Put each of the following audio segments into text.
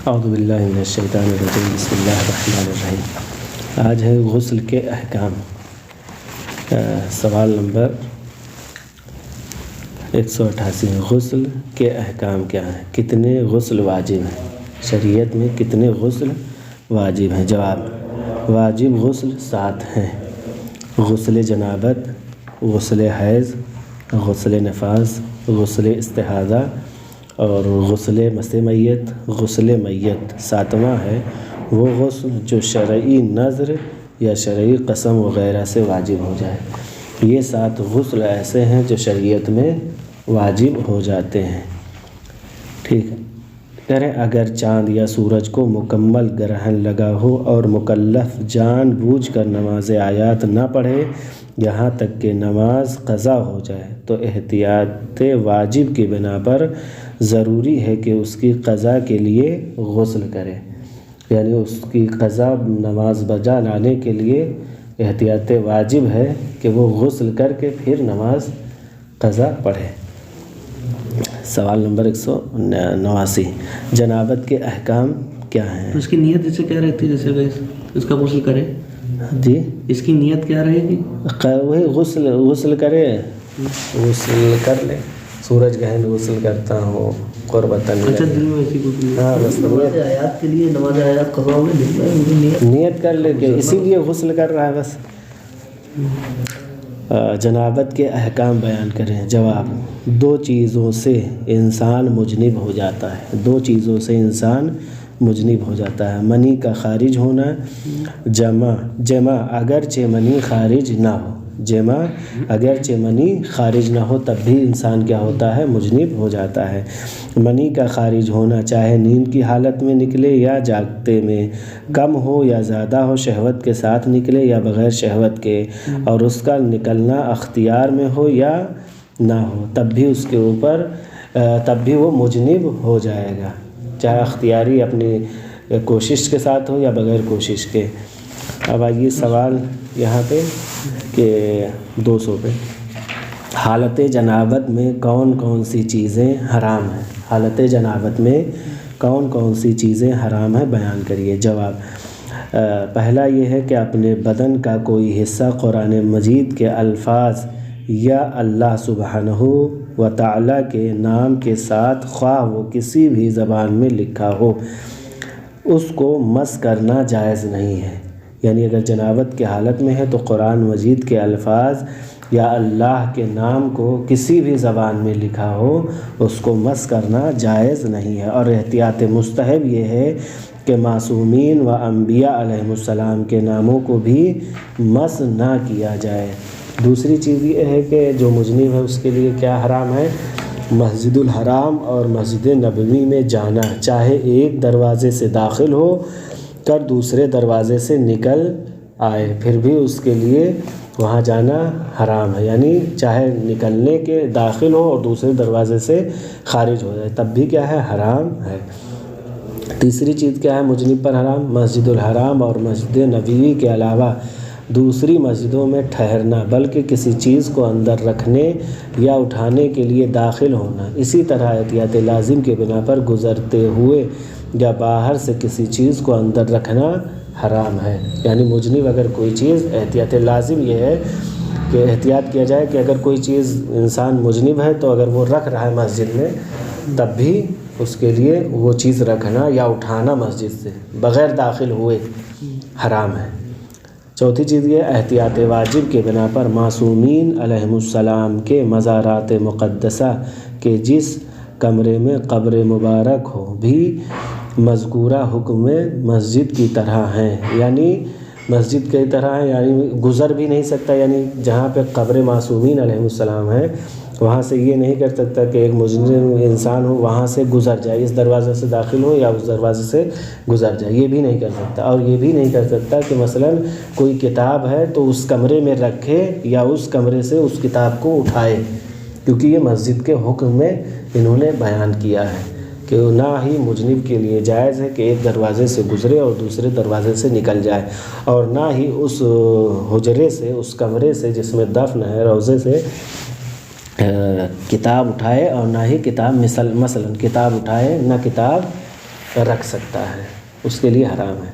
اعوذ باللہ من الشیطان الرجیم، بسم اللہ الرحمن الرحیم۔ آج ہے غسل کے احکام۔ سوال نمبر 188، غسل کے احکام کیا ہیں؟ کتنے غسل واجب ہیں؟ شریعت میں کتنے غسل واجب ہیں؟ جواب، واجب غسل 7 ہیں: غسل جنابت، غسل حیض، غسل نفاس، غسل استحاضہ اور غسل مس میت۔ غسل میت 7واں ہے وہ غسل جو شرعی نذر یا شرعی قسم وغیرہ سے واجب ہو جائے۔ یہ 7 غسل ایسے ہیں جو شریعت میں واجب ہو جاتے ہیں۔ ٹھیک ہے، کریں اگر چاند یا سورج کو مکمل گرہن لگا ہو اور مکلف جان بوجھ کر نماز آیات نہ پڑھے یہاں تک کہ نماز قضا ہو جائے تو احتیاط واجب کی بنا پر ضروری ہے کہ اس کی قضا کے لیے غسل کرے، یعنی اس کی قضا نماز بجا لانے کے لیے احتیاط واجب ہے کہ وہ غسل کر کے پھر نماز قضا پڑھے۔ سوال نمبر 189، جنابت کے احکام کیا ہیں؟ اس کی نیت جیسے کیا رہتی ہے، جیسے اس کا غسل کرے؟ جی، اس کی نیت کیا رہے گی؟ وہی غسل کرے، غسل کر لے، سورج گہن غسل کرتا ہوں قربتاً۔ اچھا، دل میں ایسی کوئی ہاں، بس نماز آیات کے لیے نماز آیات قضا ہو گئی، دل میں نیت کر لے کہ اسی لیے غسل کر رہا ہے بس۔ جنابت کے احکام بیان کریں۔ جواب، 2 چیزوں سے انسان مجنب ہو جاتا ہے۔ 2 چیزوں سے انسان مجنب ہو جاتا ہے: منی کا خارج ہونا، جمع اگرچہ منی خارج نہ ہو۔ جمع اگرچہ منی خارج نہ ہو تب بھی انسان کیا ہوتا ہے؟ مجنب ہو جاتا ہے۔ منی کا خارج ہونا چاہے نیند کی حالت میں نکلے یا جاگتے میں، کم ہو یا زیادہ ہو، شہوت کے ساتھ نکلے یا بغیر شہوت کے، اور اس کا نکلنا اختیار میں ہو یا نہ ہو تب بھی وہ مجنب ہو جائے گا، چاہے اختیاری اپنی کوشش کے ساتھ ہو یا بغیر کوشش کے۔ اب آئیے سوال یہاں پہ کہ 200 پہ، حالت جنابت میں کون کون سی چیزیں حرام ہیں؟ حالت جنابت میں کون کون سی چیزیں حرام ہیں بیان کریے۔ جواب، پہلا یہ ہے کہ اپنے بدن کا کوئی حصہ قرآن مجید کے الفاظ یا اللہ سبحانہ و تعالیٰ کے نام کے ساتھ خواہ وہ کسی بھی زبان میں لکھا ہو اس کو مس کرنا جائز نہیں ہے۔ یعنی اگر جنابت کی حالت میں ہے تو قرآن مجید کے الفاظ یا اللہ کے نام کو کسی بھی زبان میں لکھا ہو اس کو مس کرنا جائز نہیں ہے۔ اور احتیاط مستحب یہ ہے کہ معصومین و انبیاء علیہم السلام کے ناموں کو بھی مس نہ کیا جائے۔ دوسری چیز یہ ہے کہ جو مجنب ہے اس کے لیے کیا حرام ہے؟ مسجد الحرام اور مسجد نبوی میں جانا، چاہے ایک دروازے سے داخل ہو کر دوسرے دروازے سے نکل آئے پھر بھی اس کے لیے وہاں جانا حرام ہے، یعنی چاہے نکلنے کے داخل ہو اور دوسرے دروازے سے خارج ہو جائے تب بھی کیا ہے؟ حرام ہے۔ تیسری چیز کیا ہے مجنب پر حرام؟ مسجد الحرام اور مسجد نبوی کے علاوہ دوسری مسجدوں میں ٹھہرنا، بلکہ کسی چیز کو اندر رکھنے یا اٹھانے کے لیے داخل ہونا۔ اسی طرح احتیاط لازم کے بنا پر گزرتے ہوئے یا باہر سے کسی چیز کو اندر رکھنا حرام ہے۔ یعنی مجنب اگر کوئی چیز، احتیاط لازم یہ ہے کہ احتیاط کیا جائے کہ اگر کوئی چیز انسان مجنب ہے تو اگر وہ رکھ رہا ہے مسجد میں تب بھی اس کے لیے وہ چیز رکھنا یا اٹھانا مسجد سے بغیر داخل ہوئے حرام ہے۔ چوتھی چیز یہ احتیاط واجب کے بنا پر معصومین علیہم السلام کے مزارات مقدسہ کے جس کمرے میں قبر مبارک ہو بھی مذکورہ حکم مسجد کی طرح ہیں، یعنی مسجد کی طرح ہیں، یعنی گزر بھی نہیں سکتا، یعنی جہاں پہ قبر معصومین علیہ السلام ہے وہاں سے یہ نہیں کر سکتا کہ ایک مجرم انسان ہو وہاں سے گزر جائے، اس دروازے سے داخل ہو یا اس دروازے سے گزر جائے، یہ بھی نہیں کر سکتا۔ اور یہ بھی نہیں کر سکتا کہ مثلا کوئی کتاب ہے تو اس کمرے میں رکھے یا اس کمرے سے اس کتاب کو اٹھائے، کیونکہ یہ مسجد کے حکم میں انہوں نے بیان کیا ہے کہ نہ ہی مجنب کے لیے جائز ہے کہ ایک دروازے سے گزرے اور دوسرے دروازے سے نکل جائے، اور نہ ہی اس حجرے سے، اس کمرے سے جس میں دفن ہے، روضے سے کتاب اٹھائے، اور نہ ہی کتاب مثلا کتاب اٹھائے، نہ کتاب رکھ سکتا ہے، اس کے لیے حرام ہے۔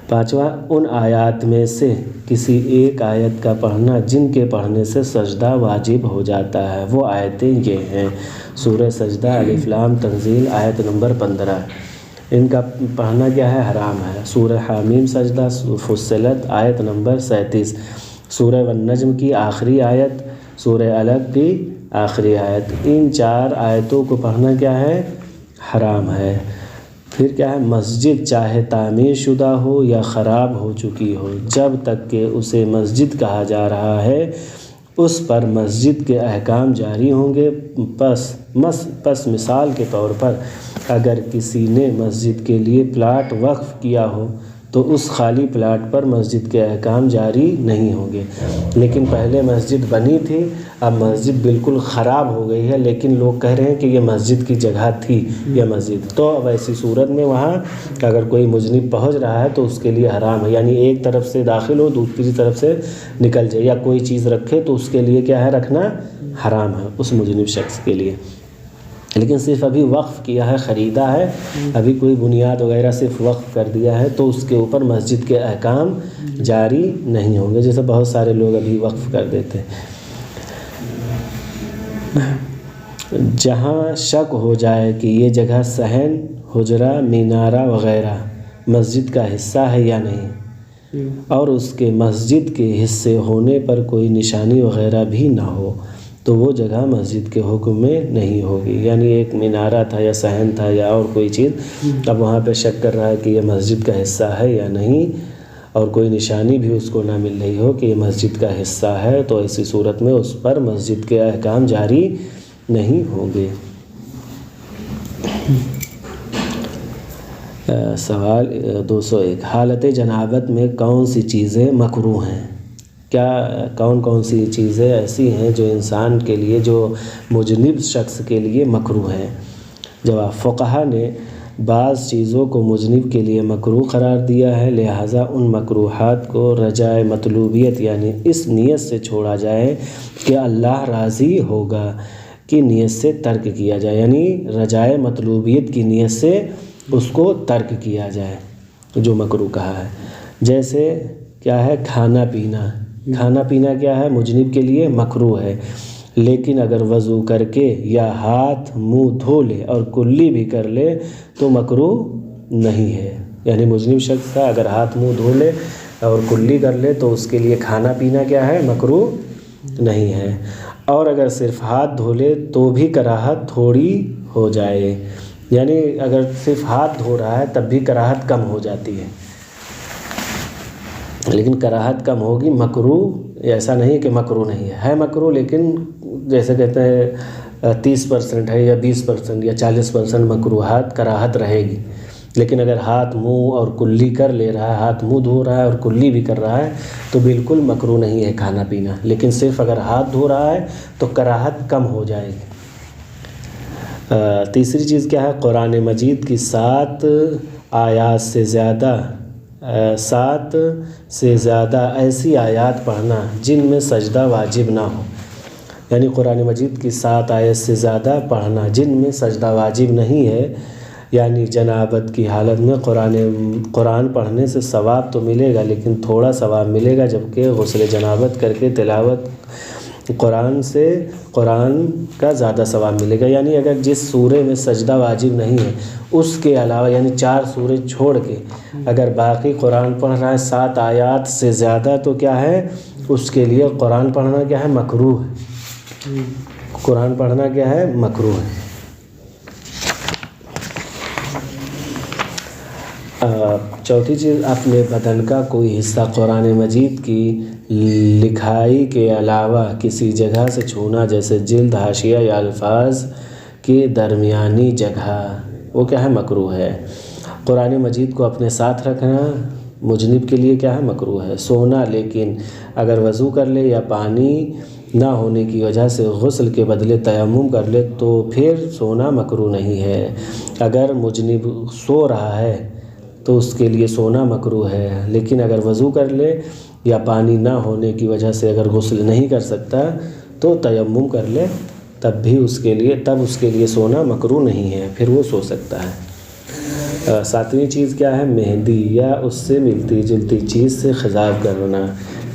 پانچواں، ان آیات میں سے کسی ایک آیت کا پڑھنا جن کے پڑھنے سے سجدہ واجب ہو جاتا ہے۔ وہ آیتیں یہ ہیں: سورہ سجدہ، الف لام تنزیل آیت نمبر 15، ان کا پڑھنا کیا ہے؟ حرام ہے۔ سورہ حامیم سجدہ، فصلت آیت نمبر 37، سورہ والنجم کی آخری آیت، سورہ علق کی آخری آیت، ان 4 آیتوں کو پڑھنا کیا ہے؟ حرام ہے۔ پھر کیا ہے؟ مسجد چاہے تعمیر شدہ ہو یا خراب ہو چکی ہو، جب تک کہ اسے مسجد کہا جا رہا ہے اس پر مسجد کے احکام جاری ہوں گے۔ پس مثال کے طور پر اگر کسی نے مسجد کے لیے پلاٹ وقف کیا ہو تو اس خالی پلاٹ پر مسجد کے احکام جاری نہیں ہوں گے۔ لیکن پہلے مسجد بنی تھی، اب مسجد بالکل خراب ہو گئی ہے، لیکن لوگ کہہ رہے ہیں کہ یہ مسجد کی جگہ تھی یہ مسجد، تو اب ایسی صورت میں وہاں اگر کوئی مذنب پہنچ رہا ہے تو اس کے لیے حرام ہے، یعنی ایک طرف سے داخل ہو دوسری طرف سے نکل جائے، یا کوئی چیز رکھے تو اس کے لیے کیا ہے؟ رکھنا حرام ہے اس مذنب شخص کے لیے۔ لیکن صرف ابھی وقف کیا ہے، خریدا ہے، ابھی کوئی بنیاد وغیرہ صرف وقف کر دیا ہے تو اس کے اوپر مسجد کے احکام جاری نہیں ہوں گے، جیسے بہت سارے لوگ ابھی وقف کر دیتے ہیں۔ جہاں شک ہو جائے کہ یہ جگہ صحن، حجرہ، مینارہ وغیرہ مسجد کا حصہ ہے یا نہیں، اور اس کے مسجد کے حصے ہونے پر کوئی نشانی وغیرہ بھی نہ ہو، تو وہ جگہ مسجد کے حکم میں نہیں ہوگی۔ یعنی ایک مینارہ تھا یا صحن تھا یا اور کوئی چیز، اب وہاں پہ شک کر رہا ہے کہ یہ مسجد کا حصہ ہے یا نہیں، اور کوئی نشانی بھی اس کو نہ مل رہی ہو کہ یہ مسجد کا حصہ ہے، تو ایسی صورت میں اس پر مسجد کے احکام جاری نہیں ہوں گے۔ سوال 201، حالت جنابت میں کون سی چیزیں مکروہ ہیں؟ کیا کون سی چیزیں ایسی ہیں جو انسان کے لیے، جو مذنب شخص کے لیے مکروہ ہیں؟ جواب، فقہا نے بعض چیزوں کو مذنب کے لیے مکروہ قرار دیا ہے، لہٰذا ان مکروہات کو رجائے مطلوبیت یعنی اس نیت سے چھوڑا جائے کہ اللہ راضی ہوگا کی نیت سے ترک کیا جائے، یعنی رجائے مطلوبیت کی نیت سے اس کو ترک کیا جائے جو مکروہ کہا ہے۔ جیسے کیا ہے؟ کھانا پینا، کھانا پینا کیا ہے؟ مذنب کے لیے مکروہ ہے، لیکن اگر وضو کر کے یا ہاتھ منہ دھو لے اور کلی بھی کر لے تو مکروہ نہیں ہے۔ یعنی مذنب شخص کا اگر ہاتھ منہ دھو لے اور کلی کر لے تو اس کے لیے کھانا پینا کیا ہے؟ مکروہ نہیں ہے، اور اگر صرف ہاتھ دھو لے تو بھی کراہت تھوڑی ہو جائے، یعنی اگر صرف ہاتھ دھو رہا ہے تب بھی کراہت کم ہو جاتی ہے، لیکن کراہت کم ہوگی، مکروہ ایسا نہیں کہ مکروہ نہیں ہے مکروہ، لیکن جیسے کہتے ہیں 30% ہے یا 20% یا 40% مکروہات کراہت رہے گی، لیکن اگر ہاتھ منہ اور کلی کر لے رہا ہے، ہاتھ منہ دھو رہا ہے اور کلی بھی کر رہا ہے تو بالکل مکروہ نہیں ہے کھانا پینا، لیکن صرف اگر ہاتھ دھو رہا ہے تو کراہت کم ہو جائے گی۔ تیسری چیز کیا ہے؟ قرآن مجید کی 7 آیات سے زیادہ ایسی آیات پڑھنا جن میں سجدہ واجب نہ ہو، یعنی قرآن مجید کی 7 آیت سے زیادہ پڑھنا جن میں سجدہ واجب نہیں ہے، یعنی جنابت کی حالت میں قرآن پڑھنے سے ثواب تو ملے گا لیکن تھوڑا ثواب ملے گا، جبکہ غسل جنابت کر کے تلاوت قرآن سے قرآن کا زیادہ ثواب ملے گا۔ یعنی اگر جس سورے میں سجدہ واجب نہیں ہے اس کے علاوہ، یعنی 4 سورے چھوڑ کے اگر باقی قرآن پڑھ رہا ہے 7 آیات سے زیادہ، تو کیا ہے؟ اس کے لیے قرآن پڑھنا کیا ہے؟ مکروہ ہے۔ قرآن پڑھنا کیا ہے؟ مکروہ ہے۔ چوتھی چیز، اپنے بدن کا کوئی حصہ قرآن مجید کی لکھائی کے علاوہ کسی جگہ سے چھونا، جیسے جلد، حاشیہ یا الفاظ کی درمیانی جگہ، وہ کیا ہے؟ مکروہ ہے۔ قرآن مجید کو اپنے ساتھ رکھنا مذنب کے لیے کیا ہے؟ مکروہ ہے۔ سونا، لیکن اگر وضو کر لے یا پانی نہ ہونے کی وجہ سے غسل کے بدلے تیمم کر لے تو پھر سونا مکروہ نہیں ہے۔ اگر مذنب سو رہا ہے تو اس کے لیے سونا مکروہ ہے، لیکن اگر وضو کر لے یا پانی نہ ہونے کی وجہ سے اگر غسل نہیں کر سکتا تو تیمم کر لے، تب اس کے لیے سونا مکروہ نہیں ہے، پھر وہ سو سکتا ہے۔ ساتویں چیز کیا ہے؟ مہندی یا اس سے ملتی جلتی چیز سے خضاب کرنا،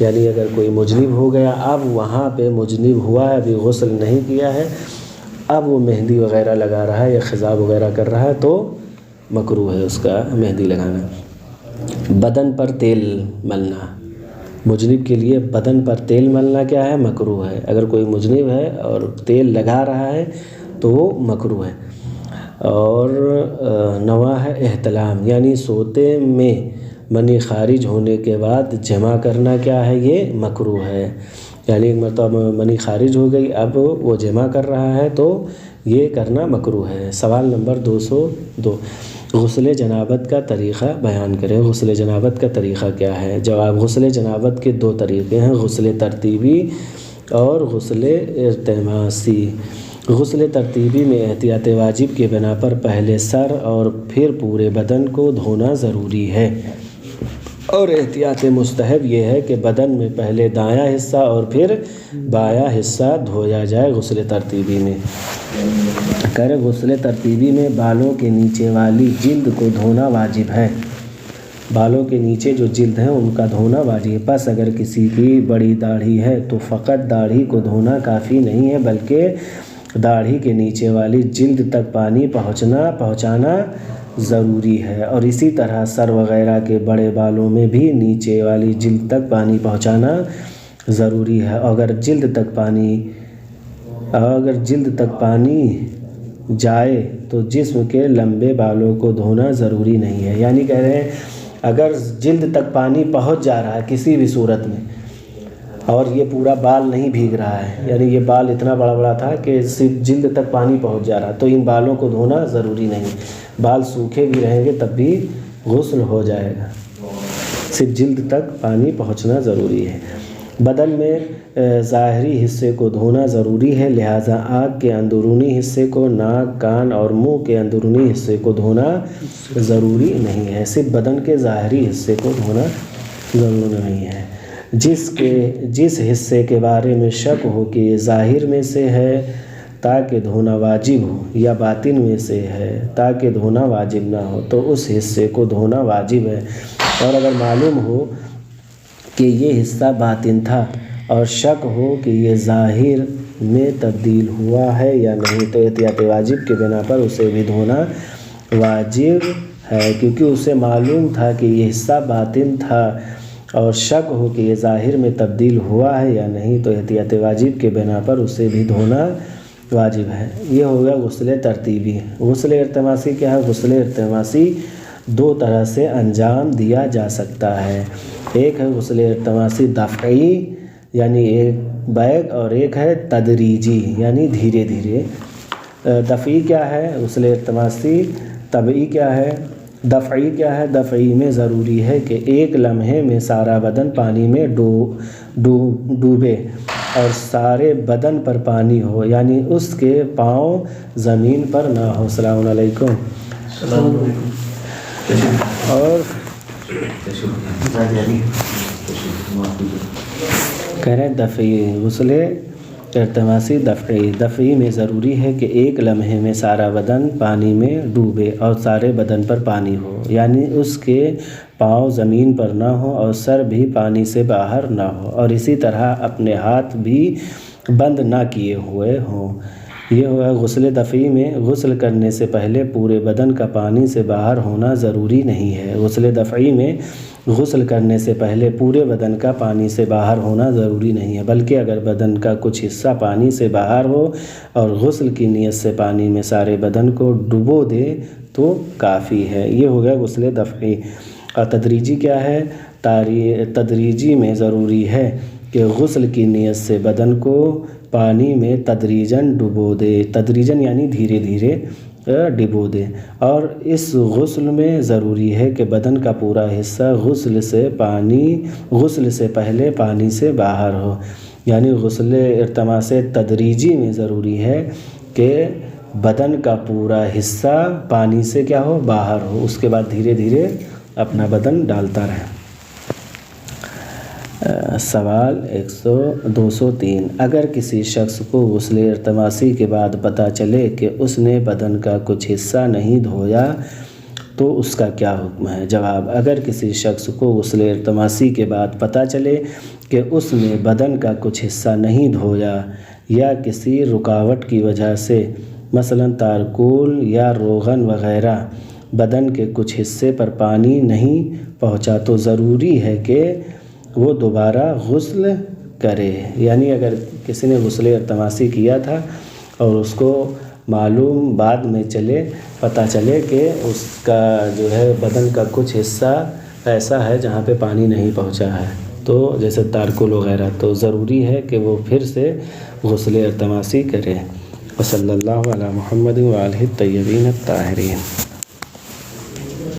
یعنی اگر کوئی مجنب ہو گیا، اب وہاں پہ مجنب ہوا ہے، ابھی غسل نہیں کیا ہے، اب وہ مہندی وغیرہ لگا رہا ہے یا خضاب وغیرہ کر رہا ہے تو مکروہ ہے اس کا مہندی لگانا۔ بدن پر تیل ملنا، مجنب کے لیے بدن پر تیل ملنا کیا ہے؟ مکروہ ہے۔ اگر کوئی مجنب ہے اور تیل لگا رہا ہے تو وہ مکروہ ہے۔ اور نواں ہے احتلام، یعنی سوتے میں منی خارج ہونے کے بعد جمع کرنا کیا ہے؟ یہ مکروہ ہے، یعنی ایک مرتبہ منی خارج ہو گئی، اب وہ جمع کر رہا ہے تو یہ کرنا مکروہ ہے۔ سوال نمبر 202، غسل جنابت کا طریقہ بیان کریں۔ غسل جنابت کا طریقہ کیا ہے؟ جواب، غسل جنابت کے 2 طریقے ہیں، غسل ترتیبی اور غسل التماسی۔ غسل ترتیبی میں احتیاط واجب کے بنا پر پہلے سر اور پھر پورے بدن کو دھونا ضروری ہے، اور احتیاط مستحب یہ ہے کہ بدن میں پہلے دایاں حصہ اور پھر بایاں حصہ دھویا جائے۔ غسل ترتیبی میں غسل ترتیبی میں بالوں کے نیچے والی جلد کو دھونا واجب ہے، بالوں کے نیچے جو جلد ہیں ان کا دھونا واجب ہے۔ پس اگر کسی کی بڑی داڑھی ہے تو فقط داڑھی کو دھونا کافی نہیں ہے، بلکہ داڑھی کے نیچے والی جلد تک پانی پہنچانا ضروری ہے، اور اسی طرح سر وغیرہ کے بڑے بالوں میں بھی نیچے والی جلد تک پانی پہنچانا ضروری ہے۔ اگر جلد تک پانی جائے تو جسم کے لمبے بالوں کو دھونا ضروری نہیں ہے، یعنی کہہ رہے ہیں اگر جلد تک پانی پہنچ جا رہا ہے کسی بھی صورت میں اور یہ پورا بال نہیں بھیگ رہا ہے، یعنی یہ بال اتنا بڑا تھا کہ صرف جلد تک پانی پہنچ جا رہا، تو ان بالوں کو دھونا ضروری نہیں، بال سوکھے بھی رہیں گے تب بھی غسل ہو جائے گا، صرف جلد تک پانی پہنچنا ضروری ہے۔ بدن میں ظاہری حصے کو دھونا ضروری ہے، لہٰذا آنکھ کے اندرونی حصے کو، ناک، کان اور منہ کے اندرونی حصے کو دھونا ضروری نہیں ہے، صرف بدن کے ظاہری حصے کو دھونا ضروری نہیں ہے۔ جس حصے کے بارے میں شک ہو کہ یہ ظاہر میں سے ہے تاکہ دھونا واجب ہو یا باطن میں سے ہے تاکہ دھونا واجب نہ ہو تو اس حصے کو دھونا واجب ہے، اور اگر معلوم ہو کہ یہ حصہ باطن تھا اور شک ہو کہ یہ ظاہر میں تبدیل ہوا ہے یا نہیں تو احتیاط واجب کے بنا پر اسے بھی دھونا واجب ہے، کیونکہ اسے معلوم تھا کہ یہ حصہ باطن تھا اور شک ہو کہ یہ ظاہر میں تبدیل ہوا ہے یا نہیں تو احتیاط واجب کے بنا پر اسے بھی دھونا واجب ہے۔ یہ ہو گیا غسل ترتیبی۔ غسل التماسی کیا ہے؟ غسل التماسی 2 طرح سے انجام دیا جا سکتا ہے، ایک ہے غسل التماسی دفعی یعنی ایک بیگ، اور ایک ہے تدریجی یعنی دھیرے دھیرے۔ دفعی کیا ہے؟ غسل التماسی طبعی کیا ہے؟ دفعی کیا ہے؟ دفعی میں ضروری ہے کہ ایک لمحے میں سارا بدن پانی میں ڈوبے اور سارے بدن پر پانی ہو، یعنی اس کے پاؤں زمین پر نہ ہو۔ السلام علیکم۔ اور کہہ رہے ہیں دفعی غسل التماسی دفعی میں ضروری ہے کہ ایک لمحے میں سارا بدن پانی میں ڈوبے اور سارے بدن پر پانی ہو، یعنی اس کے پاؤں زمین پر نہ ہو اور سر بھی پانی سے باہر نہ ہو، اور اسی طرح اپنے ہاتھ بھی بند نہ کیے ہوئے ہوں۔ یہ ہوا غسل دفعی میں غسل کرنے سے پہلے پورے بدن کا پانی سے باہر ہونا ضروری نہیں ہے۔ غسل دفعی میں غسل کرنے سے پہلے پورے بدن کا پانی سے باہر ہونا ضروری نہیں ہے، بلکہ اگر بدن کا کچھ حصہ پانی سے باہر ہو اور غسل کی نیت سے پانی میں سارے بدن کو ڈبو دے تو کافی ہے۔ یہ ہو گیا غسل دفعی۔ اور تدریجی کیا ہے؟ تدریجی میں ضروری ہے کہ غسل کی نیت سے بدن کو پانی میں تدریجاً ڈبو دے، تدریجاً یعنی دھیرے دھیرے ڈبو دے، اور اس غسل میں ضروری ہے کہ بدن کا پورا حصہ غسل سے پہلے پانی سے باہر ہو، یعنی غسل التماس تدریجی میں ضروری ہے کہ بدن کا پورا حصہ پانی سے کیا ہو؟ باہر ہو، اس کے بعد دھیرے دھیرے اپنا بدن ڈالتا رہے۔ سوال 203، اگر کسی شخص کو غسل التماسی کے بعد پتہ چلے کہ اس نے بدن کا کچھ حصہ نہیں دھویا تو اس کا کیا حکم ہے؟ جواب: اگر کسی شخص کو غسل ارتماسی کے بعد پتہ چلے کہ اس نے بدن کا کچھ حصہ نہیں دھویا یا کسی رکاوٹ کی وجہ سے مثلاً تارکول یا روغن وغیرہ بدن کے کچھ حصے پر پانی نہیں پہنچا تو ضروری ہے کہ وہ دوبارہ غسل کرے۔ یعنی اگر کسی نے غسل ارتماسی کیا تھا اور اس کو معلوم بعد میں پتہ چلے کہ اس کا جو ہے بدن کا کچھ حصہ ایسا ہے جہاں پہ پانی نہیں پہنچا ہے، تو جیسے تارکول وغیرہ، تو ضروری ہے کہ وہ پھر سے غسل ارتماسی کرے۔ وصلی اللہ علی محمد وآلہ الطیبین الطاہرین۔